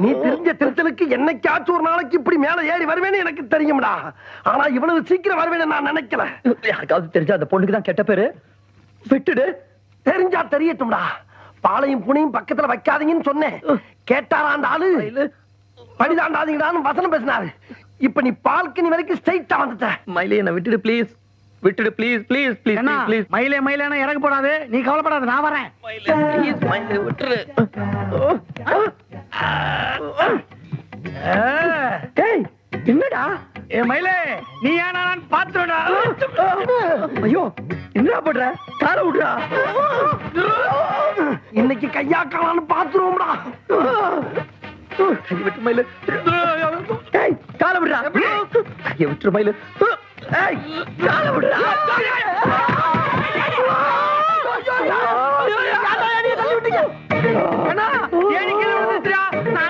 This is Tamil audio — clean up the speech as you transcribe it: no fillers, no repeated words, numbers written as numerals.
நீ தெரிஞ்ச திருத்தலுக்கு என்னைக்காச்சும் ஒரு நாளைக்கு இப்படி மேல ஏறி வருவேன்னு எனக்கு தெரியும்டா. ஆனா இவ்வளவு சீக்கிரம் வருவேன்னு நான் நினைக்கல. யாருக்காவது தெரிஞ்சா அந்த பொண்ணுக்கு தான் கெட்ட பேரு. விட்டுடு. தெரிஞ்சா தெரியட்டும்டா. பாலையும் புனையும் பக்கத்துல வைக்காதீங்கன்னு சொன்னேன். கேட்டாரா அந்த ஆளு? படிதாண்டாதீங்கடான்னு வசனம் பேசினாரு. இப்ப நீ பால்கனி வரைக்கும் ஸ்ட்ரைட்டா வந்துட்ட. மயிலே என்ன விட்டுடு ப்ளீஸ். விட்டுடு ப்ளீஸ் ப்ளீஸ் ப்ளீஸ் ப்ளீஸ். மயிலே மயிலேனா இறங்க போடாது. நீ கவலைப்படாத, நான் வரேன். மயிலே ப்ளீஸ் மயிலே விட்டுடு. ஏய் என்னடா? ஏ மயிலே, நீ ஏனா நான் பாத்துடா. ஐயோ என்ன பண்ற? கால விடுடா. இன்னைக்கு கையா காலான்னு பாத்துருவோம்டா. கை விட்டு மயிலே. ஏய் கால விடுடா. கையை விட்டுரு மயிலே. ஏய் கால விடுடா.